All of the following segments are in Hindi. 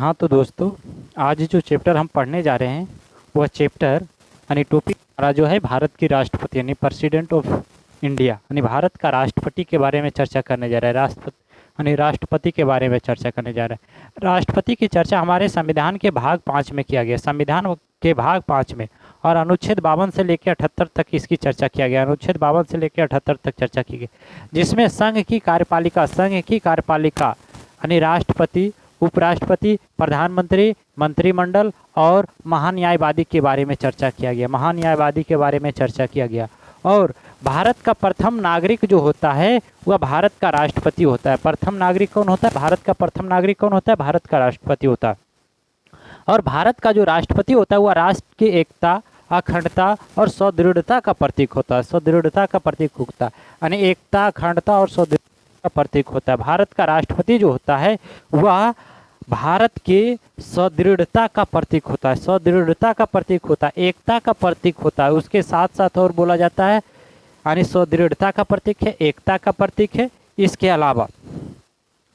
हाँ तो दोस्तों, आज जो चैप्टर हम पढ़ने जा रहे हैं वह चैप्टर यानी टॉपिक हमारा जो है भारत की राष्ट्रपति यानी प्रेसिडेंट ऑफ इंडिया यानी भारत का राष्ट्रपति के बारे में चर्चा करने जा रहा है। राष्ट्रपति के बारे में चर्चा करने जा रहा है। राष्ट्रपति की चर्चा हमारे संविधान के भाग 5 में किया गया, संविधान के भाग 5 में, और अनुच्छेद 52 से लेकर 78 तक इसकी चर्चा किया गया। अनुच्छेद 52 से लेकर 78 तक चर्चा की गई, जिसमें संघ की कार्यपालिका यानी राष्ट्रपति, उपराष्ट्रपति, प्रधानमंत्री, मंत्रिमंडल और महान्यायवादी के बारे में चर्चा किया गया। महान्यायवादी के बारे में चर्चा किया गया। और भारत का प्रथम नागरिक जो होता है वह भारत का राष्ट्रपति होता है। प्रथम नागरिक कौन होता है? भारत का प्रथम नागरिक कौन होता है? भारत का राष्ट्रपति होता है। और भारत का जो राष्ट्रपति होता है वह राष्ट्र की एकता, अखंडता और सुदृढ़ता का प्रतीक होता है। सुदृढ़ता का प्रतीक होता है यानी एकता, अखंडता और सुदृढ़ता का प्रतीक होता है। भारत का राष्ट्रपति जो होता है वह भारत के सुदृढ़ता का प्रतीक होता है। सुदृढ़ता का प्रतीक होता है, एकता का प्रतीक होता है। उसके साथ साथ और बोला जाता है यानी सुदृढ़ता का प्रतीक है, एकता का प्रतीक है, इसके अलावा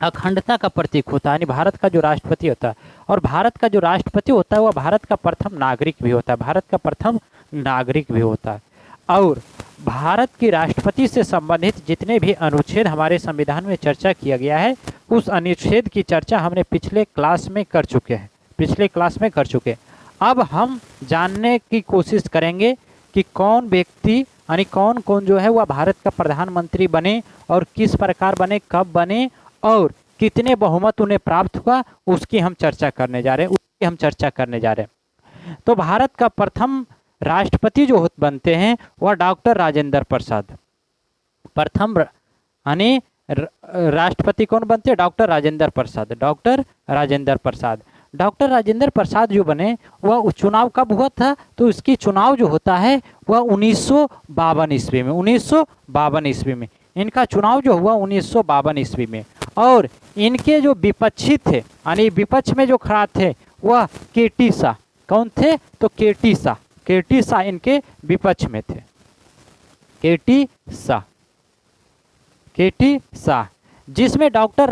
अखंडता का प्रतीक होता है। यानी भारत का जो राष्ट्रपति होता है, और भारत का जो राष्ट्रपति होता है वह भारत का प्रथम नागरिक भी होता है। भारत का प्रथम नागरिक भी होता है। और भारत की राष्ट्रपति से संबंधित जितने भी अनुच्छेद हमारे संविधान में चर्चा किया गया है, उस अनुच्छेद की चर्चा हमने पिछले क्लास में कर चुके हैं। अब हम जानने की कोशिश करेंगे कि कौन व्यक्ति यानी कौन कौन जो है वह भारत का प्रधानमंत्री बने और किस प्रकार बने, कब बने और कितने बहुमत उन्हें प्राप्त हुआ, उसकी हम चर्चा करने जा रहे हैं। तो भारत का प्रथम राष्ट्रपति जो बनते हैं वह डॉक्टर राजेंद्र प्रसाद। प्रथम यानी राष्ट्रपति कौन बनते हैं? डॉक्टर राजेंद्र प्रसाद जो बने वह चुनाव कब हुआ था? तो इसकी चुनाव जो होता है वह 1952 ईस्वी में इनका चुनाव जो हुआ 1952 ईस्वी में। और इनके जो विपक्षी थे यानी विपक्ष में जो खड़ा थे वह केटी शाह। कौन थे? तो केटी शाह इनके विपक्ष में थे। केटी शाह जिसमें डॉक्टर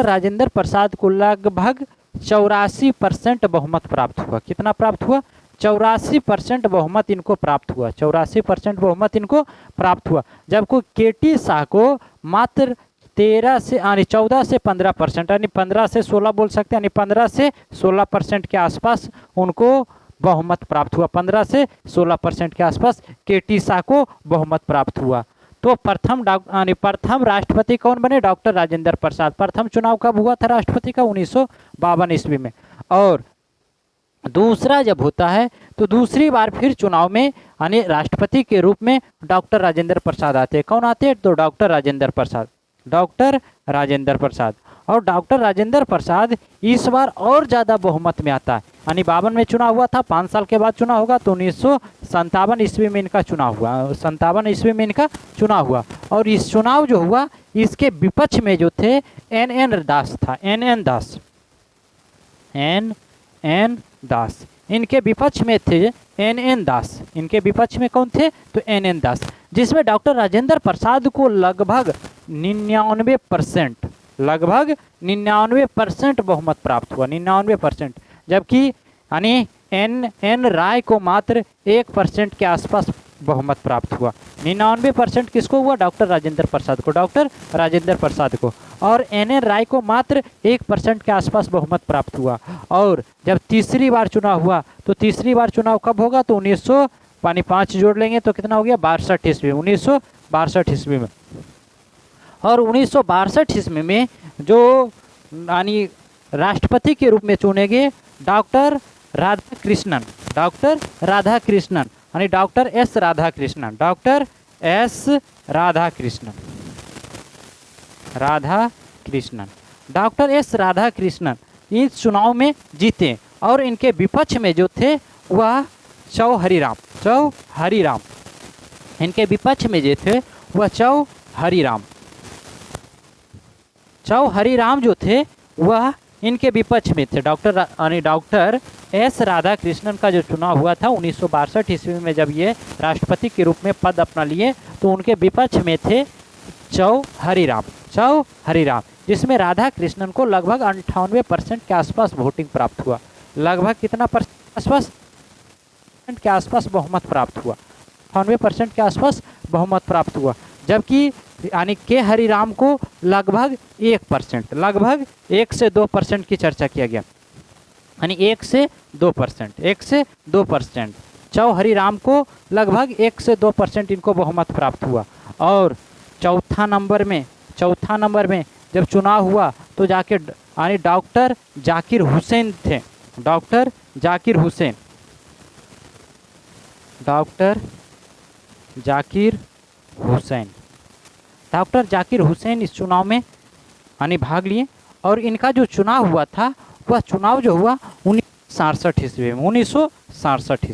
राजेंद्र प्रसाद को लगभग 84% बहुमत प्राप्त हुआ। कितना प्राप्त हुआ? 84% बहुमत इनको प्राप्त हुआ। 84% बहुमत इनको प्राप्त हुआ, जबकि केटी शाह को मात्र 14 से 15% यानी 15 से 16 बोल सकते हैं, यानी 15 से 16% के आसपास उनको बहुमत प्राप्त हुआ। 15 से 16% के आसपास केटी शाह को बहुमत प्राप्त हुआ। तो प्रथम राष्ट्रपति कौन बने? डॉक्टर राजेंद्र प्रसाद। प्रथम चुनाव कब हुआ था राष्ट्रपति का? 1952 ईस्वी में। और दूसरा जब होता है तो दूसरी बार फिर चुनाव में यानी राष्ट्रपति के रूप में डॉक्टर राजेंद्र प्रसाद आते हैं। कौन आते हैं? तो डॉक्टर राजेंद्र प्रसाद। और डॉक्टर राजेंद्र प्रसाद इस बार और ज़्यादा बहुमत में आता है। यानी 52 में चुनाव हुआ था, 5 साल के बाद चुनाव होगा, तो 1957 ईस्वी में इनका चुनाव हुआ। 57 ईस्वी में इनका चुनाव हुआ। और इस चुनाव जो हुआ इसके विपक्ष में जो थे NN दास था। NN दास इनके विपक्ष में थे। NN दास इनके विपक्ष में कौन थे? तो NN दास, जिसमें डॉक्टर राजेंद्र प्रसाद को लगभग 99% बहुमत प्राप्त हुआ। 99%, जबकि यानी NN राय को मात्र 1% के आसपास बहुमत प्राप्त हुआ। 99% किसको हुआ? डॉक्टर राजेंद्र प्रसाद को। और NN राय को मात्र 1% के आसपास बहुमत प्राप्त हुआ। और जब तीसरी बार चुनाव हुआ तो तीसरी बार चुनाव कब होगा? तो 5 जोड़ लेंगे तो कितना हो गया? 62 ईस्वी। 1962 ईस्वी में। और 1962 ईस्वी में जो यानी राष्ट्रपति के रूप में चुने गए डॉक्टर राधाकृष्णन यानी डॉक्टर एस राधाकृष्णन इस चुनाव में जीते। और इनके विपक्ष में जो थे वह चौहरीराम। इनके विपक्ष में जो थे वह चौहरीराम जो थे वह इनके विपक्ष में थे। डॉक्टर एस राधाकृष्णन का जो चुनाव हुआ था 1962 ईस्वी में, जब ये राष्ट्रपति के रूप में पद अपना लिए तो उनके विपक्ष में थे चौहरीराम। जिसमें राधा कृष्णन को लगभग 98% के आसपास वोटिंग प्राप्त हुआ। लगभग कितना परसेंट आसपास के आसपास बहुमत प्राप्त हुआ, 98% के आसपास बहुमत प्राप्त हुआ। जबकि यानी के हरिराम को लगभग 1%, लगभग 1 से 2% की चर्चा किया गया, यानी 1 से 2%, 1 से 2%। चौ हरिराम को लगभग 1 से 2% इनको बहुमत प्राप्त हुआ। और चौथा नंबर में जब चुनाव हुआ तो जाके यानी डॉक्टर जाकिर हुसैन थे, डॉक्टर जाकिर हुसैन, डॉक्टर जाकिर हुसैन इस चुनाव में यानी भाग लिए। और इनका जो चुनाव हुआ था वह चुनाव जो हुआ 1967 ईस्वी में, 1967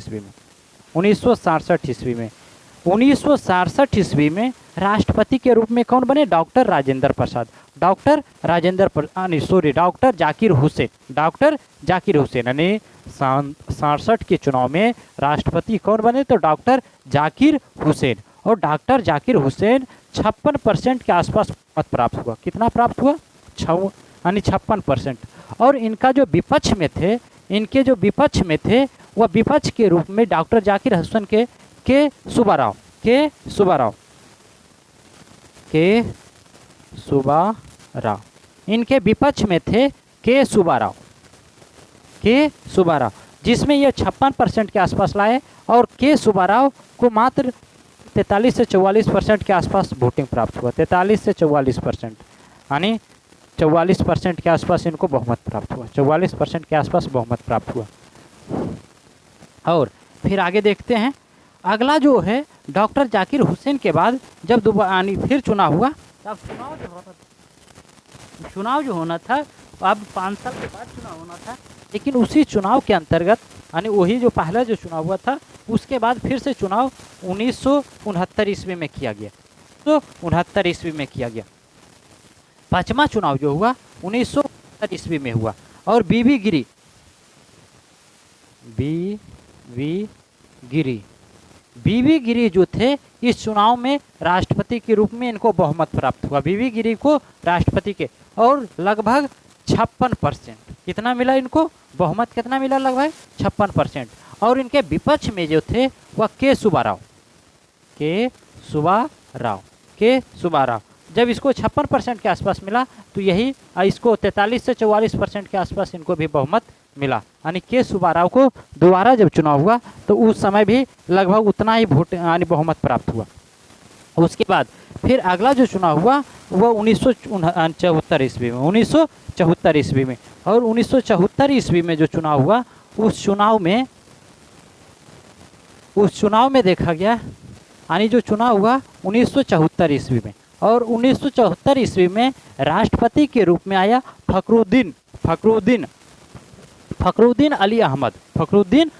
ईस्वी में राष्ट्रपति के रूप में कौन बने? डॉक्टर राजेंद्र प्रसाद, डॉक्टर जाकिर हुसैन यानी 67 के चुनाव में राष्ट्रपति कौन बने? तो डॉक्टर जाकिर हुसैन। और डॉक्टर जाकिर हुसैन 56% के आसपास मत प्राप्त हुआ। कितना प्राप्त हुआ? यानी 56%। और इनका जो विपक्ष में थे वह विपक्ष के रूप में डॉक्टर जाकिर हुसैन के सुब्बाराव, इनके विपक्ष में थे के सुब्बाराव, जिसमें ये 56% के आसपास लाए। और के सुब्बाराव को मात्र 43 से 44% के आसपास वोटिंग प्राप्त हुआ, 43 से 44%, यानी 44% के आसपास इनको बहुमत प्राप्त हुआ, 44% के आसपास बहुमत प्राप्त हुआ। और फिर आगे देखते हैं, अगला जो है डॉक्टर जाकिर हुसैन के बाद जब दोबारा फिर चुनाव हुआ, तब चुनाव जो होना था अब 5 साल के बाद चुनाव होना था, लेकिन उसी चुनाव के अंतर्गत यानी वही जो पहला जो चुनाव हुआ था उसके बाद फिर से चुनाव 1969 ईस्वी में किया गया, तो 69 ईस्वी में किया गया। पांचवा चुनाव जो हुआ 1969 ईस्वी में हुआ। और बीबी गिरी जो थे इस चुनाव में राष्ट्रपति के रूप में इनको बहुमत प्राप्त हुआ, बीबी गिरी को राष्ट्रपति के। और लगभग 56%, कितना मिला इनको? बहुमत कितना मिला? लगभग 56%। और इनके विपक्ष में जो थे वह के सुब्बाराव। जब इसको 56% के आसपास मिला तो यही इसको 43 से 44% के आसपास इनको भी बहुमत मिला, यानी के सुब्बाराव को दोबारा जब चुनाव हुआ तो उस समय भी लगभग उतना ही वोट यानी बहुमत प्राप्त हुआ। उसके बाद फिर अगला जो चुनाव हुआ वह 1974 ईस्वी में, 1974 ईस्वी में। और 1974 ईस्वी में जो चुनाव हुआ उस चुनाव में देखा गया, यानी जो चुनाव हुआ 1974 ईस्वी में। और 1974 ईस्वी में राष्ट्रपति के रूप में आया फखरुद्दीन अली अहमद, फखरुद्दीन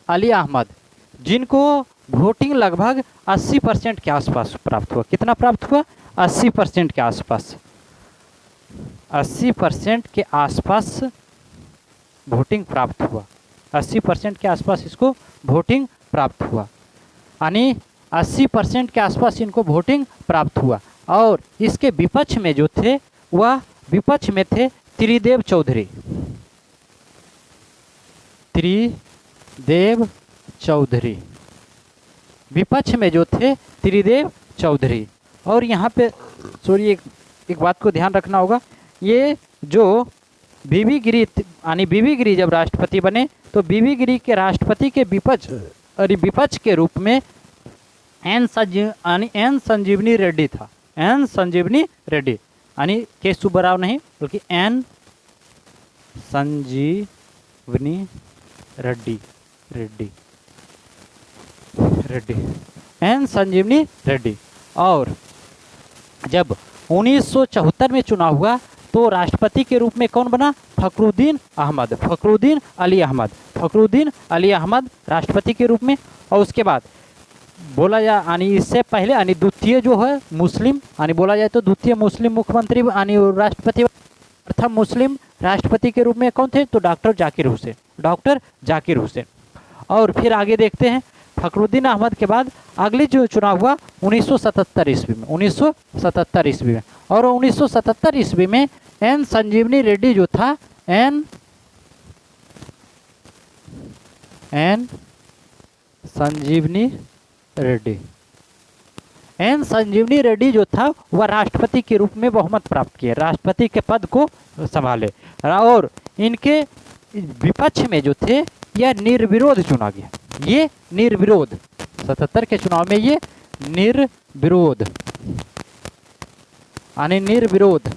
अली अहमद, जिनको वोटिंग लगभग 80% के आसपास प्राप्त हुआ। कितना प्राप्त हुआ? 80% के आसपास, 80% के आसपास वोटिंग प्राप्त हुआ, 80% के आसपास इसको वोटिंग प्राप्त हुआ, यानी 80% के आसपास इनको वोटिंग प्राप्त हुआ। और इसके विपक्ष में जो थे वह विपक्ष में थे त्रिदेव चौधरी, विपक्ष में जो थे त्रिदेव चौधरी। और यहाँ पे सॉरी एक बात को ध्यान रखना होगा, ये जो बीबी गिरी जब राष्ट्रपति बने तो बीबी गिरी के राष्ट्रपति के विपक्ष के रूप में एन संजीवनी रेड्डी था, एन संजीवनी रेड्डी, यानी के सुब्बाराव नहीं बल्कि एन संजीवनी रेड्डी, एन संजीवनी रेड्डी। और जब 1974 में चुनाव हुआ तो राष्ट्रपति के रूप में कौन बना? फखरुद्दीन अली अहमद राष्ट्रपति के रूप में। और उसके बाद बोला जाए यानी इससे पहले यानी द्वितीय जो है मुस्लिम यानी बोला जाए तो द्वितीय मुस्लिम मुख्यमंत्री यानी राष्ट्रपति, प्रथम मुस्लिम राष्ट्रपति के रूप में कौन थे? तो डॉक्टर जाकिर हुसैन, डॉक्टर जाकिर हुसैन। और फिर आगे देखते हैं फखरुद्दीन अहमद के बाद अगले जो चुनाव हुआ 1977 ईस्वी में, 1977 ईस्वी में। और 1977 ईस्वी में एन संजीवनी रेड्डी जो था, एन संजीवनी रेड्डी, एन संजीवनी रेड्डी जो था वह राष्ट्रपति के रूप में बहुमत प्राप्त किए, राष्ट्रपति के पद को संभाले। और इनके विपक्ष में जो थे यह निर्विरोध चुना गया, ये निर्विरोध 77 के चुनाव में ये निर्विरोध यानी निर्विरोध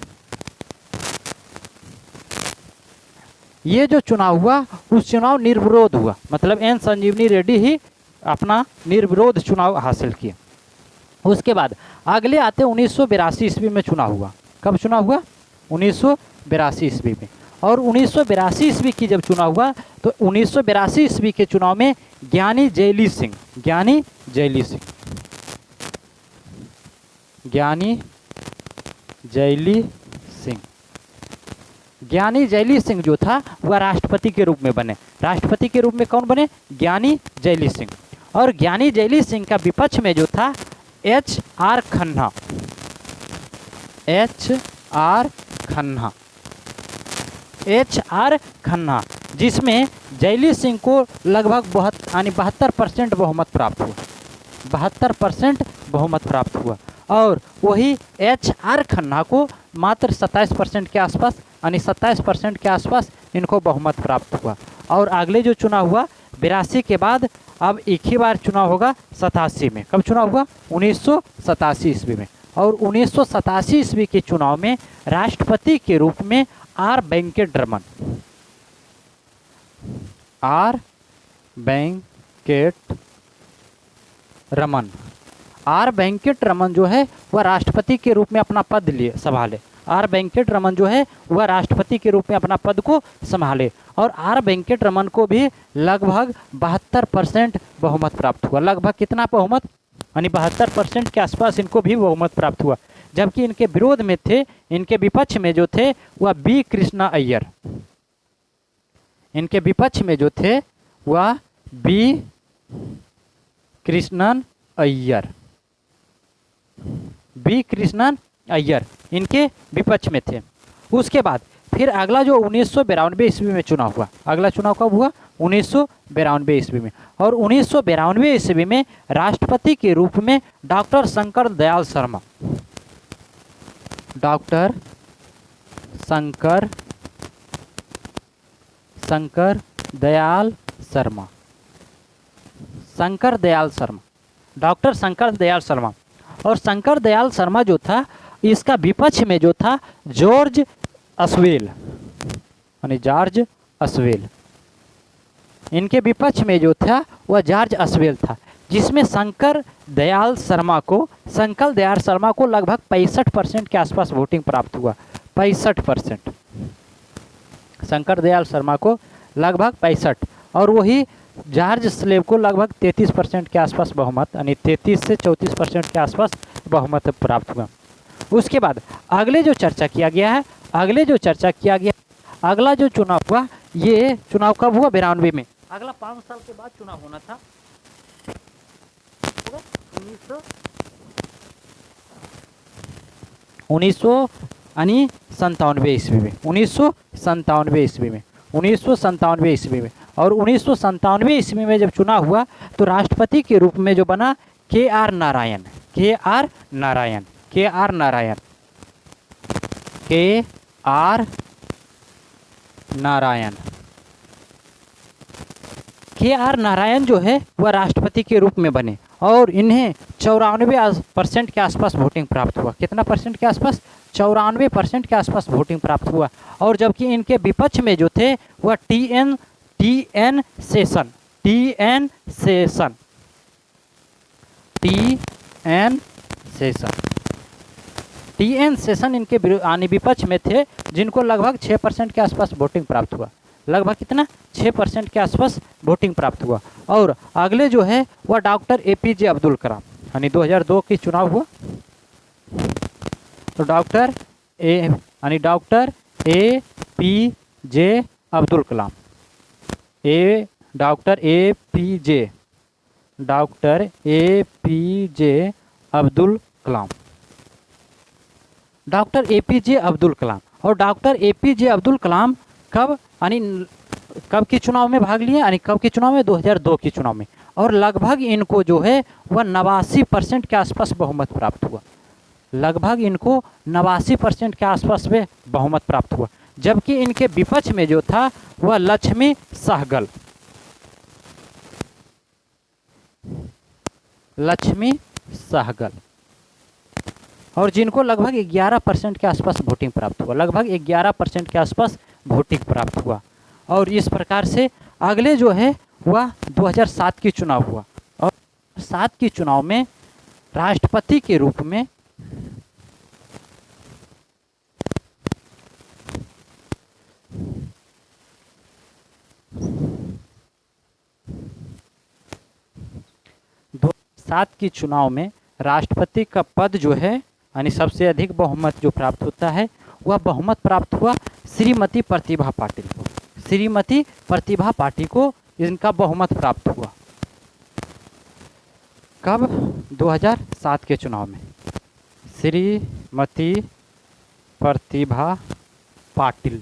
ये जो चुनाव हुआ उस चुनाव निर्विरोध हुआ, मतलब एन संजीवनी रेड्डी ही अपना निर्विरोध चुनाव हासिल किया। उसके बाद अगले आते 1982 ईस्वी में चुनाव हुआ। कब चुनाव हुआ? 1982 ईस्वी में। और 1982 ईस्वी की जब चुनाव हुआ तो 1982 ईस्वी के चुनाव में ज्ञानी जैली सिंह, ज्ञानी जैली सिंह, ज्ञानी जैली सिंह, ज्ञानी जैली सिंह जो था वह राष्ट्रपति के रूप में बने। राष्ट्रपति के रूप में कौन बने? ज्ञानी जैली सिंह। और ज्ञानी जैली सिंह का विपक्ष में जो था H R Khanna, H R Khanna, H R Khanna, जिसमें जैली सिंह को लगभग 72% बहुमत प्राप्त हुआ, 72% बहुमत प्राप्त हुआ। और वही एच आर खन्ना को मात्र 27% के आसपास यानी 27% के आसपास इनको बहुमत प्राप्त हुआ। और अगले जो चुनाव हुआ 82 के बाद अब एक ही बार चुनाव होगा 87 में। कब चुनाव हुआ? 1987 ईस्वी में। और 1987 ईस्वी के चुनाव में राष्ट्रपति के रूप में R Venkataraman, R Venkataraman, R Venkataraman जो है वह राष्ट्रपति के रूप में अपना पद लिए संभाले। आर वेंकट रमन जो है वह राष्ट्रपति के रूप में अपना पद को संभाले। और आर वेंकट रमन को भी लगभग 72% बहुमत प्राप्त हुआ। लगभग कितना बहुमत? यानी 72% के आसपास इनको भी बहुमत प्राप्त हुआ। जबकि इनके विरोध में थे, इनके विपक्ष में जो थे वह बी कृष्णा अय्यर, इनके विपक्ष में जो थे वह बी कृष्णन अय्यर, बी कृष्णन अय्यर इनके विपक्ष में थे। उसके बाद फिर अगला जो 1992 ईस्वी में चुनाव हुआ, अगला चुनाव कब हुआ? 1992 ईस्वी में। और 1992 ईस्वी में राष्ट्रपति के रूप में doctor Shankar Dayal Sharma, doctor Shankar Dayal Sharma, Shankar Dayal Sharma, doctor Shankar Dayal Sharma. और शंकर दयाल शर्मा जो था इसका विपक्ष में जो था जॉर्ज अस्वेल, यानी जॉर्ज अस्वेल, इनके विपक्ष में जो था वह जॉर्ज अस्वेल था, जिसमें शंकर दयाल शर्मा को लगभग 65% के आसपास वोटिंग प्राप्त हुआ। 65%, शंकर दयाल शर्मा को लगभग 65, और वही जॉर्ज स्लेव को लगभग 33% के आसपास बहुमत यानी 33 से 34% के आसपास बहुमत प्राप्त हुआ। उसके बाद अगले जो चर्चा किया गया है, अगला जो चुनाव हुआ, ये चुनाव कब हुआ? 92 में। अगला 5 साल के बाद चुनाव होना था 1997 ईस्वी में, 1997 ईस्वी में, 1997 ईस्वी में। और 1997 ईस्वी में जब चुनाव हुआ तो राष्ट्रपति के रूप में जो बना के आर नारायण, के आर नारायण, के आर नारायण, के आर नारायण, के आर नारायण जो है वह राष्ट्रपति के रूप में बने। और इन्हें 94% के आसपास वोटिंग प्राप्त हुआ। कितना परसेंट के आसपास? 94% के आसपास वोटिंग प्राप्त हुआ। और जबकि इनके विपक्ष में जो थे वह टी एन सेशन, इनके विपक्ष में थे, जिनको लगभग 6% के आसपास वोटिंग प्राप्त हुआ। लगभग कितना 6% के आसपास वोटिंग प्राप्त हुआ। और अगले जो है वह डॉक्टर APJ अब्दुल कलाम, यानी 2002 की चुनाव हुआ। तो doctor APJ Abdul Kalam, doctor APJ Abdul Kalam, doctor APJ Abdul Kalam. और डॉक्टर APJ अब्दुल कलाम कब की चुनाव में भाग लिए, यानी कब के चुनाव में, 2002 की चुनाव में। और लगभग इनको जो है वह 89% के आसपास बहुमत प्राप्त हुआ। लगभग इनको 89% के आसपास में बहुमत प्राप्त हुआ। जबकि इनके विपक्ष में जो था वह लक्ष्मी सहगल, और जिनको लगभग 11% के आसपास वोटिंग प्राप्त हुआ। लगभग 11% के आसपास वोटिंग प्राप्त हुआ। और इस प्रकार से अगले जो है वह 2007 की चुनाव हुआ। और 2007 की चुनाव में राष्ट्रपति के रूप में राष्ट्रपति का पद जो है, यानी सबसे अधिक बहुमत जो प्राप्त होता है, वह बहुमत प्राप्त हुआ श्रीमती प्रतिभा पाटिल को। श्रीमती प्रतिभा पाटिल को इनका बहुमत प्राप्त हुआ। कब? 2007 के चुनाव में। श्रीमती प्रतिभा पाटिल,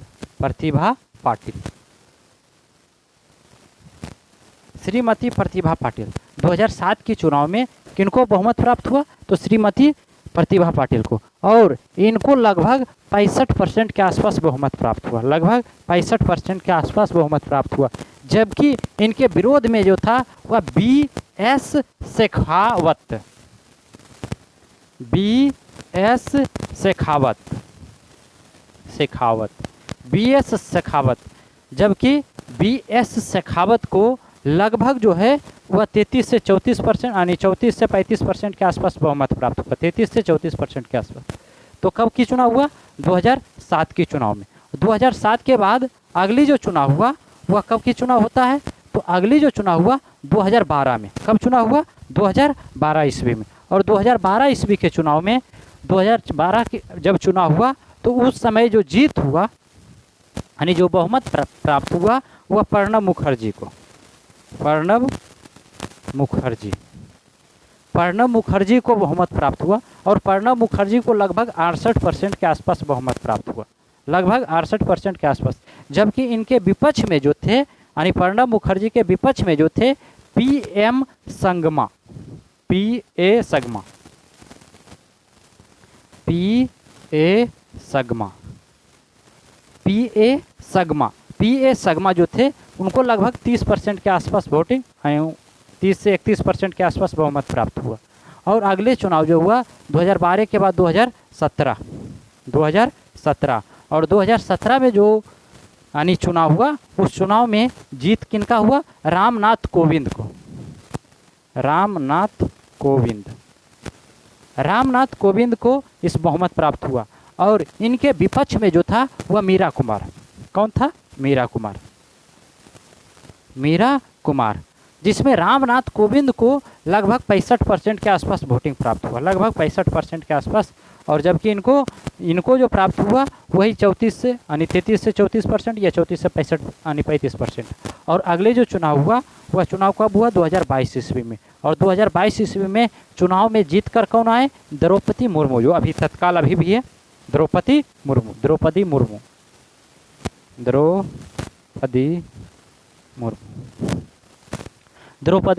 श्रीमती प्रतिभा पाटिल 2007 के चुनाव में किनको बहुमत प्राप्त हुआ? तो श्रीमती प्रतिभा पाटिल को। और इनको लगभग 65% के आसपास बहुमत प्राप्त हुआ। लगभग 65% के आसपास बहुमत प्राप्त हुआ। जबकि इनके विरोध में जो था वह BS शेखावत, जबकि BS शेखावत को लगभग जो है वह 33 से 34%, यानी 34 से 35% के आसपास बहुमत प्राप्त हुआ। 33 से 34% के आसपास। तो कब की चुनाव हुआ? 2007 की चुनाव में। 2007 के बाद अगली जो चुनाव हुआ वह कब की चुनाव होता है? तो अगली जो चुनाव हुआ 2012 में। कब चुनाव हुआ? 2012 ईस्वी में। और 2012 ईस्वी के चुनाव में, 2012 के जब चुनाव हुआ तो उस समय जो जीत हुआ, यानी जो बहुमत प्राप्त हुआ, वह प्रणब मुखर्जी को बहुमत प्राप्त हुआ। और प्रणब मुखर्जी को लगभग 68% के आसपास बहुमत प्राप्त हुआ। लगभग 68% के आसपास। जबकि इनके विपक्ष में जो थे, यानी प्रणब मुखर्जी के विपक्ष में जो थे PA सगमा जो थे, उनको लगभग 30% के आसपास वोटिंग, 30 से 31% के आसपास बहुमत प्राप्त हुआ। और अगले चुनाव जो हुआ 2012 के बाद 2017 और 2017 में जो यानी चुनाव हुआ, उस चुनाव में जीत किनका हुआ? रामनाथ कोविंद को इस बहुमत प्राप्त हुआ। और इनके विपक्ष में जो था वह मीरा कुमार। कौन था? मीरा कुमार, जिसमें रामनाथ कोविंद को लगभग 65% के आसपास वोटिंग प्राप्त हुआ। लगभग 65% के आसपास। और जबकि इनको जो प्राप्त हुआ वही 34 से, यानी 33 से 34% या 34 से 65, यानी 35%। और अगले जो चुनाव हुआ वह चुनाव कब हुआ? 2022 ईस्वी में। और 2022 ईस्वी में चुनाव में जीत कर कौन आए? द्रौपदी मुर्मू, जो अभी तत्काल अभी भी है, द्रौपदी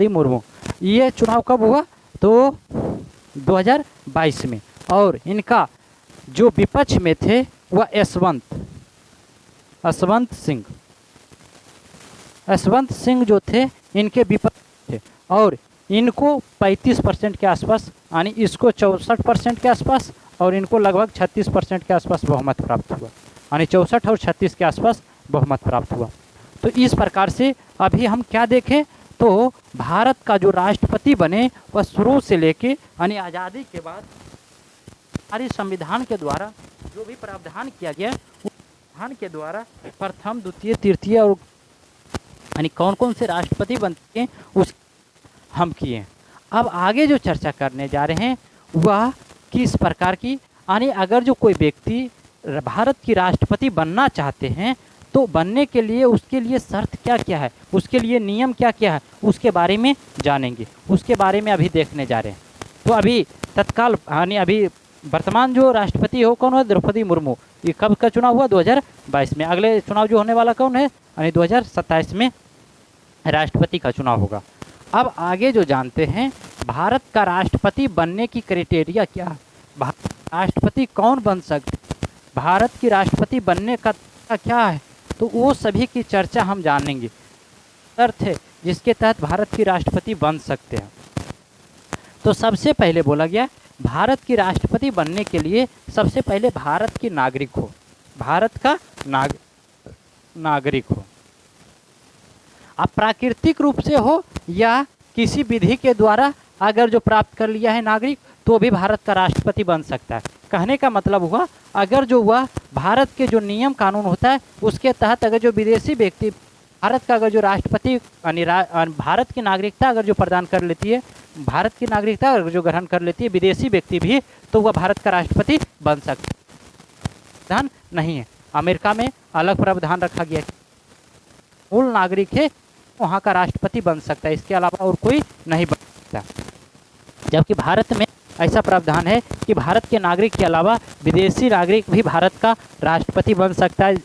मुर्मू। ये चुनाव कब हुआ? तो 2022 में। और इनका जो विपक्ष में थे वह यशवंत सिंह जो थे, इनके विपक्ष थे। और इनको 35% के आसपास, यानी इसको 64% के आसपास, और इनको लगभग 36% के आसपास बहुमत प्राप्त हुआ। यानी 64 और 36 के आसपास बहुमत प्राप्त हुआ। तो इस प्रकार से अभी हम क्या देखें, तो भारत का जो राष्ट्रपति बने वह शुरू से लेके, यानी आज़ादी के बाद हमारे संविधान के द्वारा जो भी प्रावधान किया गया, संविधान के द्वारा प्रथम, द्वितीय, तृतीय और यानी कौन कौन से राष्ट्रपति बनते हैं उस हम किए। अब आगे जो चर्चा करने जा रहे हैं वह किस प्रकार की, यानी अगर जो कोई व्यक्ति भारत की राष्ट्रपति बनना चाहते हैं तो बनने के लिए उसके लिए शर्त क्या क्या है, उसके लिए नियम क्या क्या है, उसके बारे में जानेंगे, उसके बारे में अभी देखने जा रहे हैं। तो अभी तत्काल यानी अभी वर्तमान जो राष्ट्रपति हो कौन है, द्रौपदी मुर्मू। ये कब का चुनाव हुआ, 2022 में। अगले चुनाव जो होने वाला कौन है, यानी 2027 में राष्ट्रपति का चुनाव होगा। अब आगे जो जानते हैं भारत का राष्ट्रपति बनने की क्राइटेरिया क्या है, राष्ट्रपति कौन बन सकते, भारत की राष्ट्रपति बनने का क्या है, तो वो सभी की चर्चा हम जानेंगे। शर्त है जिसके तहत भारत की राष्ट्रपति बन सकते हैं। तो सबसे पहले बोला गया भारत की राष्ट्रपति बनने के लिए सबसे पहले भारत की नागरिक हो, भारत का नागरिक हो। अब प्राकृतिक रूप से हो या किसी विधि के द्वारा अगर जो प्राप्त कर लिया है नागरिक तो भी भारत का राष्ट्रपति बन सकता है। कहने का मतलब हुआ अगर जो वह भारत के जो नियम कानून होता है उसके तहत अगर जो विदेशी व्यक्ति भारत का अगर जो राष्ट्रपति भारत की नागरिकता अगर जो प्रदान कर लेती है, भारत की नागरिकता अगर जो ग्रहण कर लेती है विदेशी व्यक्ति भी, तो वह भारत का राष्ट्रपति बन सकता है। प्रावधान नहीं है, अमेरिका में अलग प्रावधान रखा गया है, मूल नागरिक है वहाँ का राष्ट्रपति बन सकता है, इसके अलावा और कोई नहीं बन सकता। जबकि भारत में ऐसा प्रावधान है कि भारत के नागरिक के अलावा विदेशी नागरिक भी भारत का राष्ट्रपति बन सकता है।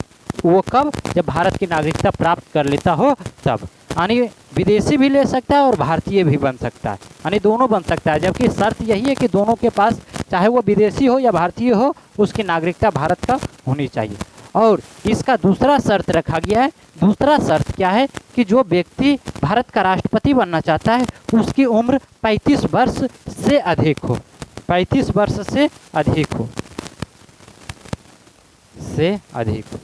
वो कब, जब भारत की नागरिकता प्राप्त कर लेता हो तब, यानी विदेशी भी ले सकता है और भारतीय भी बन सकता है, यानी दोनों बन सकता है। जबकि शर्त यही है कि दोनों के पास चाहे वो विदेशी हो या भारतीय हो उसकी नागरिकता भारत का होनी चाहिए। और इसका दूसरा शर्त रखा गया है, दूसरा शर्त क्या है कि जो व्यक्ति भारत का राष्ट्रपति बनना चाहता है उसकी उम्र 35 वर्ष से अधिक हो, 35 वर्ष से अधिक हो, से अधिक हो,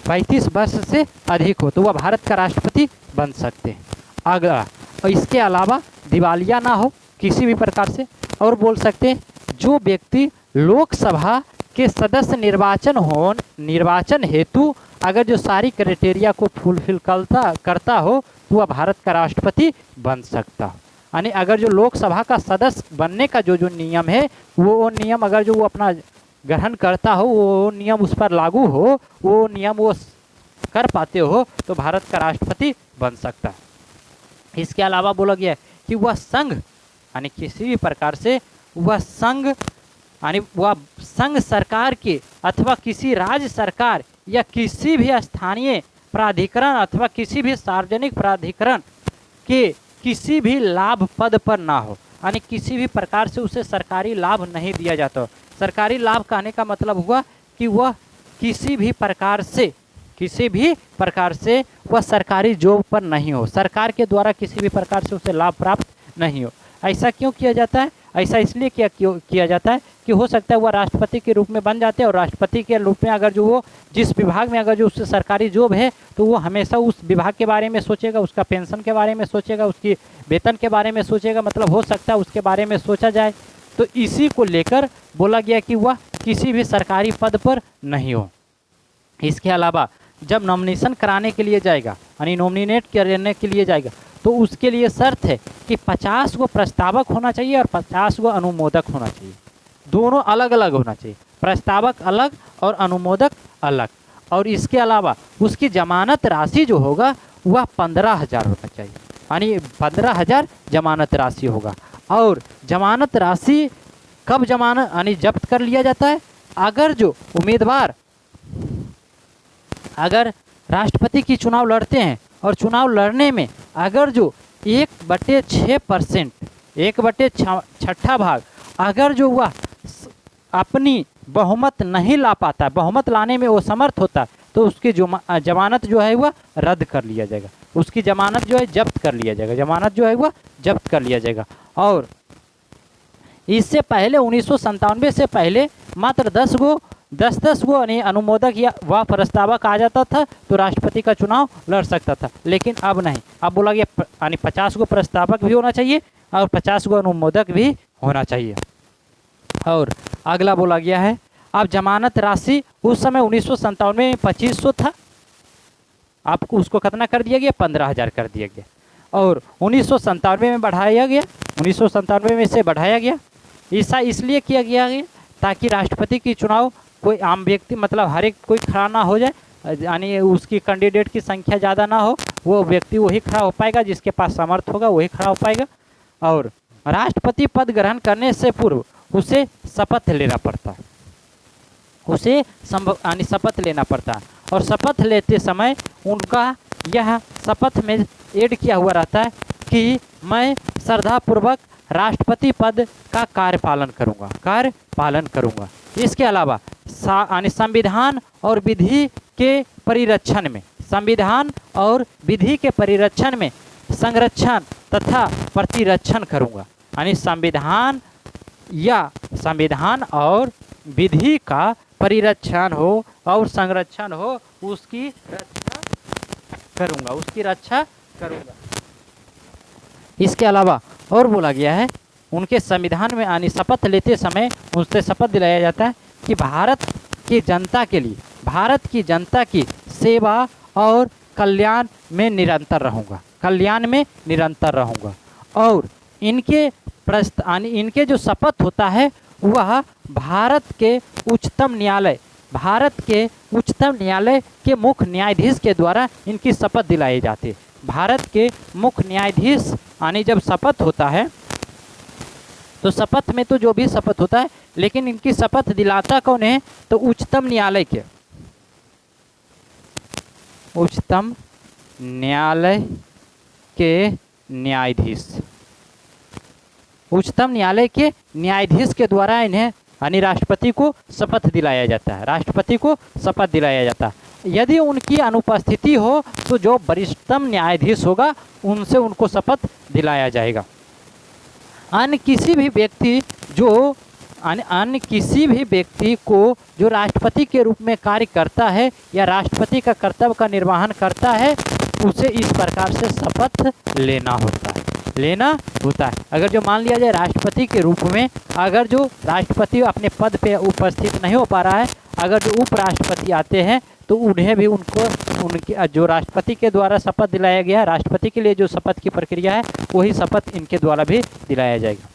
35 वर्ष से अधिक हो तो वह भारत का राष्ट्रपति बन सकते हैं। अगला, और इसके अलावा दिवालिया ना हो किसी भी प्रकार से। और बोल सकते हैं जो व्यक्ति लोकसभा के सदस्य निर्वाचन हेतु अगर जो सारी क्राइटेरिया को फुलफिल करता हो तो वह भारत का राष्ट्रपति बन सकता हो। यानी अगर जो लोकसभा का सदस्य बनने का जो नियम है वो नियम अगर जो वो अपना ग्रहण करता हो, वो नियम उस पर लागू हो, वो नियम वो कर पाते हो तो भारत का राष्ट्रपति बन सकता है। इसके अलावा बोला गया है कि वह संघ यानी किसी भी प्रकार से वह संघ यानी वह संघ सरकार के अथवा किसी राज्य सरकार या किसी भी स्थानीय प्राधिकरण अथवा किसी भी सार्वजनिक प्राधिकरण के किसी भी लाभ पद पर ना हो, यानी किसी भी प्रकार से उसे सरकारी लाभ नहीं दिया जाता। सरकारी लाभ कहने का मतलब हुआ कि वह किसी भी प्रकार से वह सरकारी जॉब पर नहीं हो, सरकार के द्वारा किसी भी प्रकार से उसे लाभ प्राप्त नहीं हो। ऐसा क्यों किया जाता है, ऐसा इसलिए किया जाता है कि हो सकता है वह राष्ट्रपति के रूप में बन जाते हैं और राष्ट्रपति के रूप में अगर जो वो जिस विभाग में अगर जो उससे सरकारी जॉब है तो वो हमेशा उस विभाग के बारे में सोचेगा, उसका पेंशन के बारे में सोचेगा, उसकी वेतन के बारे में सोचेगा, मतलब हो सकता है उसके बारे में सोचा जाए। तो इसी को लेकर बोला गया कि वह किसी भी सरकारी पद पर नहीं हो। इसके अलावा जब नॉमिनेशन कराने के लिए जाएगा यानी नॉमिनेट करने के लिए जाएगा तो उसके लिए शर्त है कि 50 गो प्रस्तावक होना चाहिए और 50 गो अनुमोदक होना चाहिए। दोनों अलग अलग होना चाहिए, प्रस्तावक अलग और अनुमोदक अलग। और इसके अलावा उसकी जमानत राशि जो होगा वह 15,000 होना चाहिए, यानी 15,000 जमानत राशि होगा। और जमानत राशि कब जमानत यानी जब्त कर लिया जाता है, अगर जो उम्मीदवार अगर राष्ट्रपति की चुनाव लड़ते हैं और चुनाव लड़ने में अगर जो 1/6%, 1/6 भाग अगर जो वह अपनी बहुमत नहीं ला पाता, बहुमत लाने में वो समर्थ होता तो उसकी जमानत जो है वह रद्द कर लिया जाएगा, उसकी जमानत जो है जब्त कर लिया जाएगा, जमानत जो है वह जब्त कर लिया जाएगा। और इससे पहले 1997 से पहले मात्र 10 गो यानी अनुमोदक या वह प्रस्तावक आ जाता था तो राष्ट्रपति का चुनाव लड़ सकता था। लेकिन अब नहीं, अब बोला गया यानी 50 गो प्रस्तावक भी होना चाहिए और 50 गो अनुमोदक भी होना चाहिए। और अगला बोला गया है अब जमानत राशि उस समय 1997 में 2500 था, आपको उसको कितना कर दिया गया, 15,000 कर दिया गया। और 1997 में बढ़ाया गया, 1997 में से बढ़ाया गया। ऐसा इसलिए किया गया ताकि राष्ट्रपति की चुनाव कोई आम व्यक्ति मतलब हर एक कोई खड़ा ना हो जाए, यानी उसकी कैंडिडेट की संख्या ज़्यादा ना हो, वो व्यक्ति वही खड़ा हो पाएगा जिसके पास सामर्थ्य होगा, वही खड़ा हो पाएगा। और राष्ट्रपति पद ग्रहण करने से पूर्व उसे शपथ लेना पड़ता है, उसे यानी शपथ लेना पड़ता है। और शपथ लेते समय उनका यह शपथ में ऐड किया हुआ रहता है कि मैं श्रद्धापूर्वक राष्ट्रपति पद का कार्यपालन करूँगा। इसके अलावा यानी संविधान और विधि के परिरक्षण में, संविधान और विधि के परिरक्षण में संरक्षण तथा प्रतिरक्षण करूँगा। यानी संविधान और विधि का परिरक्षण हो और संरक्षण हो, उसकी रक्षा करूँगा। इसके अलावा और बोला गया है उनके संविधान में यानी शपथ लेते समय उनसे शपथ दिलाया जाता है कि भारत की जनता के लिए, भारत की जनता की सेवा और कल्याण में निरंतर रहूँगा। और इनके जो शपथ होता है वह भारत के उच्चतम न्यायालय के मुख्य न्यायाधीश के द्वारा इनकी शपथ दिलाई जाती है। भारत के मुख्य न्यायाधीश यानी जब शपथ होता है तो शपथ में तो जो भी शपथ होता है, लेकिन इनकी शपथ दिलाता कौन है, तो उच्चतम न्यायालय के न्यायाधीश, उच्चतम न्यायालय के न्यायाधीश के द्वारा इन्हें यानी राष्ट्रपति को शपथ दिलाया जाता है। यदि उनकी अनुपस्थिति हो तो जो वरिष्ठतम न्यायाधीश होगा उनसे उनको शपथ दिलाया जाएगा। अन्य किसी भी व्यक्ति को जो राष्ट्रपति के रूप में कार्य करता है या राष्ट्रपति का कर्तव्य का निर्वहन करता है, उसे इस प्रकार से शपथ लेना होता है। अगर जो मान लिया जाए राष्ट्रपति के रूप में, अगर जो राष्ट्रपति अपने पद पे उपस्थित नहीं हो पा रहा है, अगर जो उपराष्ट्रपति आते हैं तो उन्हें भी उनकी जो राष्ट्रपति के द्वारा शपथ दिलाया गया है, राष्ट्रपति के लिए जो शपथ की प्रक्रिया है वही शपथ इनके द्वारा भी दिलाया जाएगा।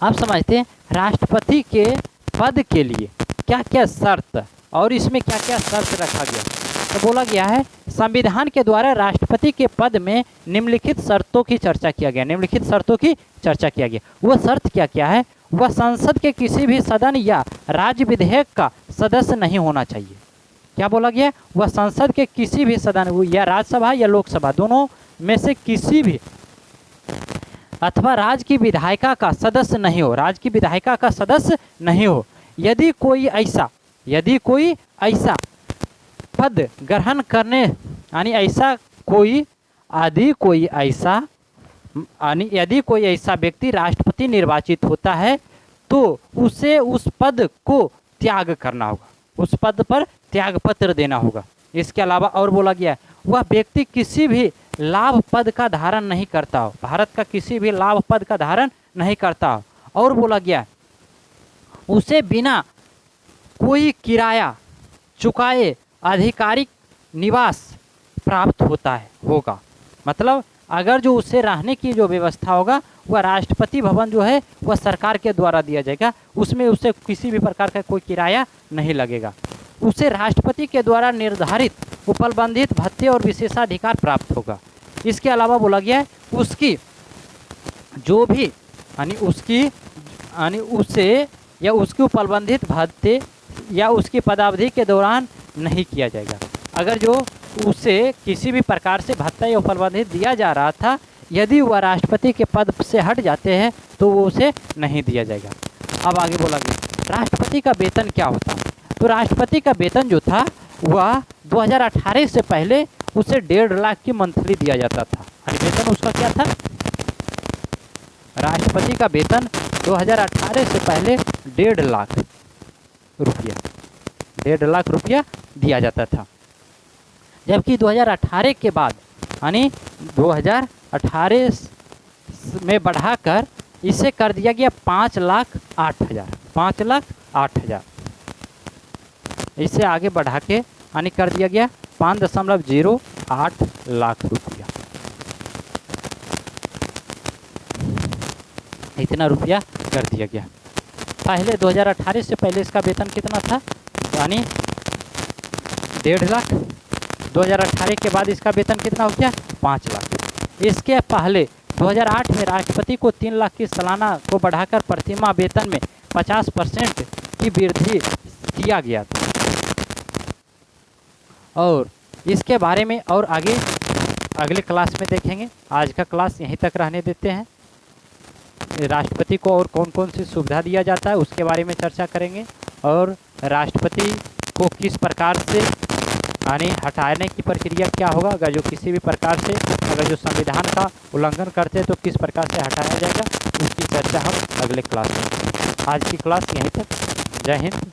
आप समझते हैं राष्ट्रपति के पद के लिए क्या क्या शर्त और इसमें क्या क्या शर्त रखा गया। तो बोला गया है संविधान के द्वारा राष्ट्रपति के पद में निम्नलिखित शर्तों की चर्चा किया गया। वह शर्त क्या क्या है, वह संसद के किसी भी सदन या राज्य विधेयक का सदस्य नहीं होना चाहिए। क्या बोला गया, वह संसद के किसी भी सदन या राज्यसभा या लोकसभा दोनों में से किसी भी अथवा राज्य की विधायिका का सदस्य नहीं हो। यदि कोई ऐसा पद ग्रहण करने यदि कोई ऐसा व्यक्ति राष्ट्रपति निर्वाचित होता है तो उसे उस पद को त्याग करना होगा, उस पद पर त्याग पत्र देना होगा। इसके अलावा और बोला गया वह व्यक्ति किसी भी लाभ पद का धारण नहीं करता हो, भारत का किसी भी लाभ पद का धारण नहीं करता हो। और बोला गया उसे बिना कोई किराया चुकाए आधिकारिक निवास प्राप्त होगा। मतलब अगर जो उसे रहने की जो व्यवस्था होगा वह राष्ट्रपति भवन जो है वह सरकार के द्वारा दिया जाएगा, उसमें उसे किसी भी प्रकार का कोई किराया नहीं लगेगा। उसे राष्ट्रपति के द्वारा निर्धारित उपलब्धित भत्ते और विशेषाधिकार प्राप्त होगा। इसके अलावा बोला गया है उसकी जो भी उसकी उपलब्धित भत्ते या उसकी पदावधि के दौरान नहीं किया जाएगा। अगर जो उसे किसी भी प्रकार से भत्ता या उपलब्धित दिया जा रहा था, यदि वह राष्ट्रपति के पद से हट जाते हैं तो वो उसे नहीं दिया जाएगा। अब आगे बोला गया राष्ट्रपति का वेतन क्या होता है। तो राष्ट्रपति का वेतन जो था वह 2018 से पहले उसे 1.5 लाख की मंथली दिया जाता था। वेतन उसका क्या था, राष्ट्रपति का वेतन 2018 से पहले 1.5 लाख रुपया दिया जाता था। जबकि 2018 के बाद 2018 में बढ़ाकर इसे कर दिया गया 5,08,000। 5,08,000। इसे आगे बढ़ा के यानी कर दिया गया 5.08 लाख रुपया। इतना रुपया कर दिया गया। पहले 2018 से पहले इसका वेतन कितना था, यानी 1.5 लाख। 2018 के बाद इसका वेतन कितना हो गया, 5 लाख। इसके पहले 2008 में राष्ट्रपति को 3 लाख की सालाना को बढ़ाकर प्रतिमाह वेतन में 50% की वृद्धि किया गया था। और इसके बारे में और आगे अगले क्लास में देखेंगे। आज का क्लास यहीं तक रहने देते हैं। राष्ट्रपति को और कौन कौन सी सुविधा दिया जाता है उसके बारे में चर्चा करेंगे, और राष्ट्रपति को किस प्रकार से यानी हटाने की प्रक्रिया क्या होगा, अगर जो किसी भी प्रकार से अगर जो संविधान का उल्लंघन करते हैं तो किस प्रकार से हटाया जाएगा, उसकी चर्चा हम अगले क्लास में। आज की क्लास यहीं तक। जय हिंद।